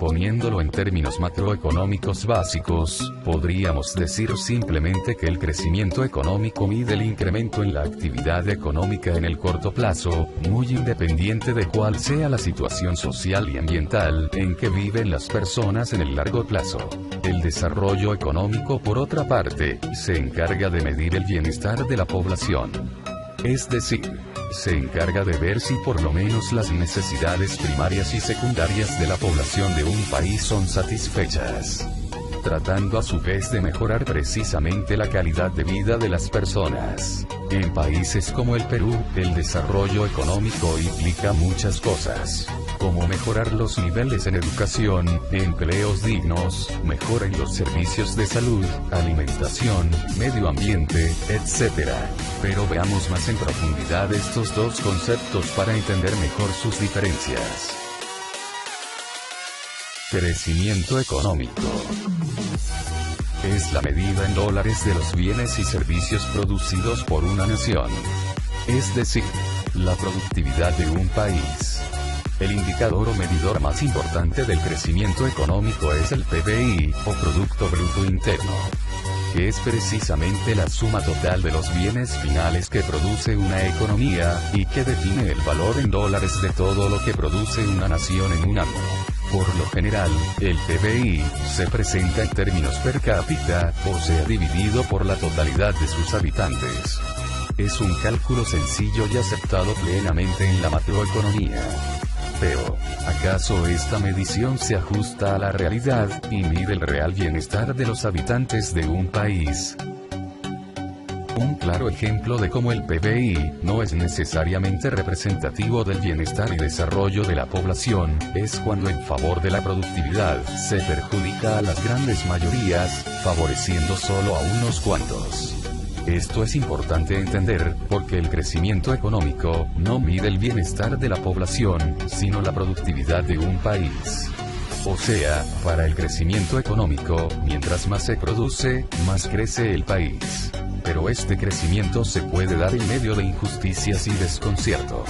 Poniéndolo en términos macroeconómicos básicos, podríamos decir simplemente que el crecimiento económico mide el incremento en la actividad económica en el corto plazo, muy independiente de cuál sea la situación social y ambiental en que viven las personas en el largo plazo. El desarrollo económico, por otra parte, se encarga de medir el bienestar de la población. Es decir, se encarga de ver si por lo menos las necesidades primarias y secundarias de la población de un país son satisfechas, tratando a su vez de mejorar precisamente la calidad de vida de las personas. En países como el Perú, el desarrollo económico implica muchas cosas, como mejorar los niveles en educación, empleos dignos, mejora en los servicios de salud, alimentación, medio ambiente, etc. Pero veamos más en profundidad estos dos conceptos para entender mejor sus diferencias. Crecimiento económico es la medida en dólares de los bienes y servicios producidos por una nación. Es decir, la productividad de un país. El indicador o medidor más importante del crecimiento económico es el PBI, o Producto Bruto Interno, que es precisamente la suma total de los bienes finales que produce una economía, y que define el valor en dólares de todo lo que produce una nación en un año. Por lo general, el PBI se presenta en términos per cápita, o sea dividido por la totalidad de sus habitantes. Es un cálculo sencillo y aceptado plenamente en la macroeconomía. Pero, ¿acaso esta medición se ajusta a la realidad, y mide el real bienestar de los habitantes de un país? Un claro ejemplo de cómo el PBI no es necesariamente representativo del bienestar y desarrollo de la población, es cuando en favor de la productividad se perjudica a las grandes mayorías, favoreciendo solo a unos cuantos. Esto es importante entender, porque el crecimiento económico no mide el bienestar de la población, sino la productividad de un país. O sea, para el crecimiento económico, mientras más se produce, más crece el país. Pero este crecimiento se puede dar en medio de injusticias y desconcierto.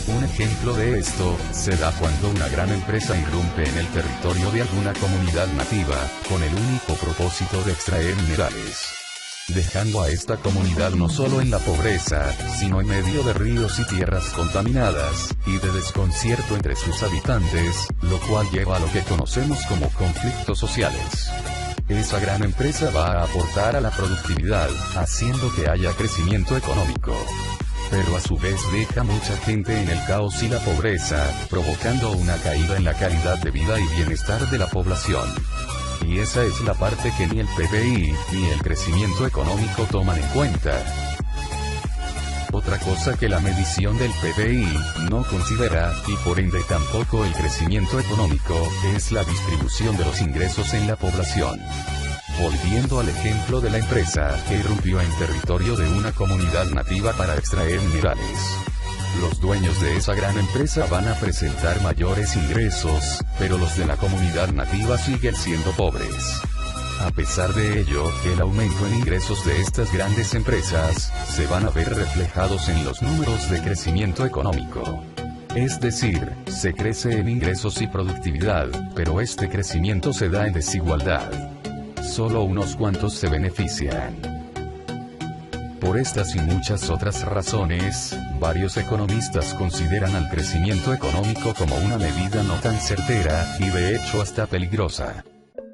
Un ejemplo de esto se da cuando una gran empresa irrumpe en el territorio de alguna comunidad nativa, con el único propósito de extraer minerales, dejando a esta comunidad no solo en la pobreza, sino en medio de ríos y tierras contaminadas, y de desconcierto entre sus habitantes, lo cual lleva a lo que conocemos como conflictos sociales. Esa gran empresa va a aportar a la productividad, haciendo que haya crecimiento económico. Pero a su vez deja mucha gente en el caos y la pobreza, provocando una caída en la calidad de vida y bienestar de la población. Y esa es la parte que ni el PBI, ni el crecimiento económico toman en cuenta. Otra cosa que la medición del PBI no considera, y por ende tampoco el crecimiento económico, es la distribución de los ingresos en la población. Volviendo al ejemplo de la empresa que irrumpió en territorio de una comunidad nativa para extraer minerales. Los dueños de esa gran empresa van a presentar mayores ingresos, pero los de la comunidad nativa siguen siendo pobres. A pesar de ello, el aumento en ingresos de estas grandes empresas se van a ver reflejados en los números de crecimiento económico. Es decir, se crece en ingresos y productividad, pero este crecimiento se da en desigualdad. Solo unos cuantos se benefician. Por estas y muchas otras razones, varios economistas consideran al crecimiento económico como una medida no tan certera, y de hecho hasta peligrosa,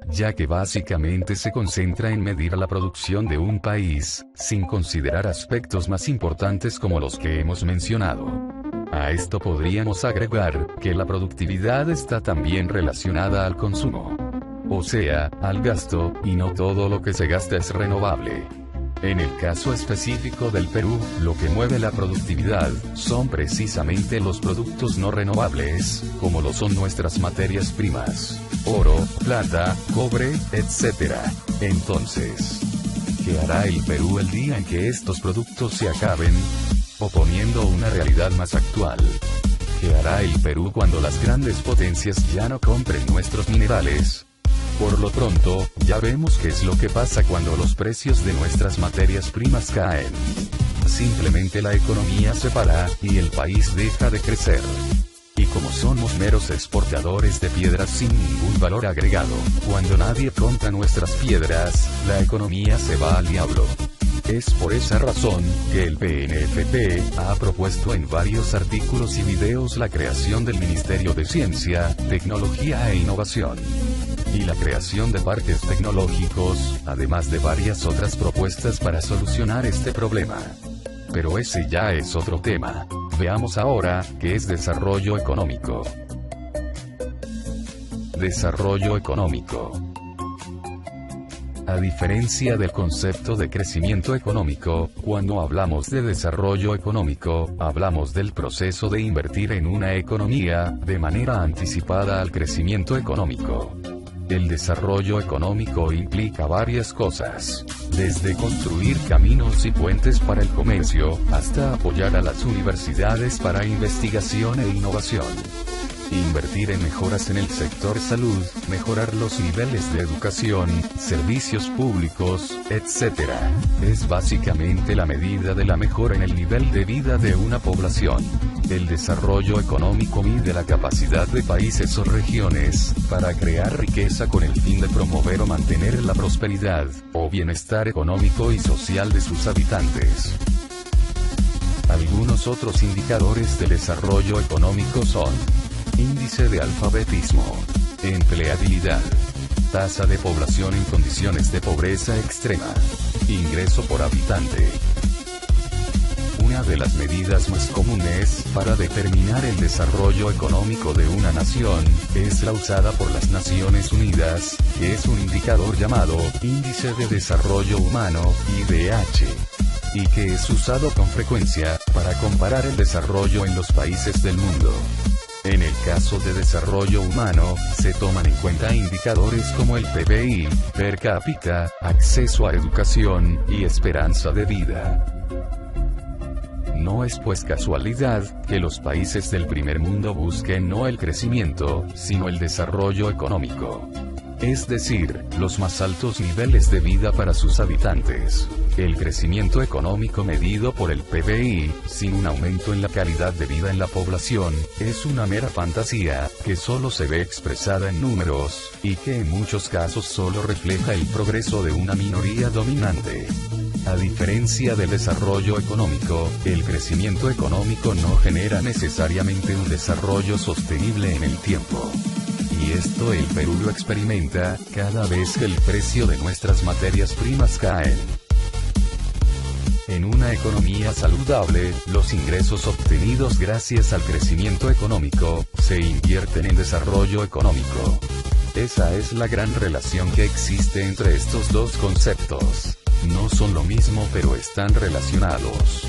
ya que básicamente se concentra en medir la producción de un país, sin considerar aspectos más importantes como los que hemos mencionado. A esto podríamos agregar, que la productividad está también relacionada al consumo. O sea, al gasto, y no todo lo que se gasta es renovable. En el caso específico del Perú, lo que mueve la productividad, son precisamente los productos no renovables, como lo son nuestras materias primas, oro, plata, cobre, etc. Entonces, ¿qué hará el Perú el día en que estos productos se acaben? O poniendo una realidad más actual, ¿qué hará el Perú cuando las grandes potencias ya no compren nuestros minerales? Por lo pronto, ya vemos qué es lo que pasa cuando los precios de nuestras materias primas caen. Simplemente la economía se para, y el país deja de crecer. Y como somos meros exportadores de piedras sin ningún valor agregado, cuando nadie compra nuestras piedras, la economía se va al diablo. Es por esa razón, que el PNFP ha propuesto en varios artículos y videos la creación del Ministerio de Ciencia, Tecnología e Innovación. Y la creación de parques tecnológicos, además de varias otras propuestas para solucionar este problema. Pero ese ya es otro tema. Veamos ahora, ¿qué es desarrollo económico? Desarrollo económico. A diferencia del concepto de crecimiento económico, cuando hablamos de desarrollo económico, hablamos del proceso de invertir en una economía, de manera anticipada al crecimiento económico. El desarrollo económico implica varias cosas, desde construir caminos y puentes para el comercio, hasta apoyar a las universidades para investigación e innovación. Invertir en mejoras en el sector salud, mejorar los niveles de educación, servicios públicos, etc. Es básicamente la medida de la mejora en el nivel de vida de una población. El desarrollo económico mide la capacidad de países o regiones para crear riqueza con el fin de promover o mantener la prosperidad o bienestar económico y social de sus habitantes. Algunos otros indicadores de desarrollo económico son: índice de alfabetismo, empleabilidad, tasa de población en condiciones de pobreza extrema, ingreso por habitante. Una de las medidas más comunes para determinar el desarrollo económico de una nación es la usada por las Naciones Unidas, que es un indicador llamado Índice de Desarrollo Humano, IDH, y que es usado con frecuencia para comparar el desarrollo en los países del mundo. En el caso de desarrollo humano, se toman en cuenta indicadores como el PBI, per cápita, acceso a educación, y esperanza de vida. No es pues casualidad, que los países del primer mundo busquen no el crecimiento, sino el desarrollo económico. Es decir, los más altos niveles de vida para sus habitantes. El crecimiento económico medido por el PBI, sin un aumento en la calidad de vida en la población, es una mera fantasía, que solo se ve expresada en números, y que en muchos casos solo refleja el progreso de una minoría dominante. A diferencia del desarrollo económico, el crecimiento económico no genera necesariamente un desarrollo sostenible en el tiempo. Y esto el Perú lo experimenta, cada vez que el precio de nuestras materias primas caen. En una economía saludable, los ingresos obtenidos gracias al crecimiento económico, se invierten en desarrollo económico. Esa es la gran relación que existe entre estos dos conceptos. No son lo mismo pero están relacionados.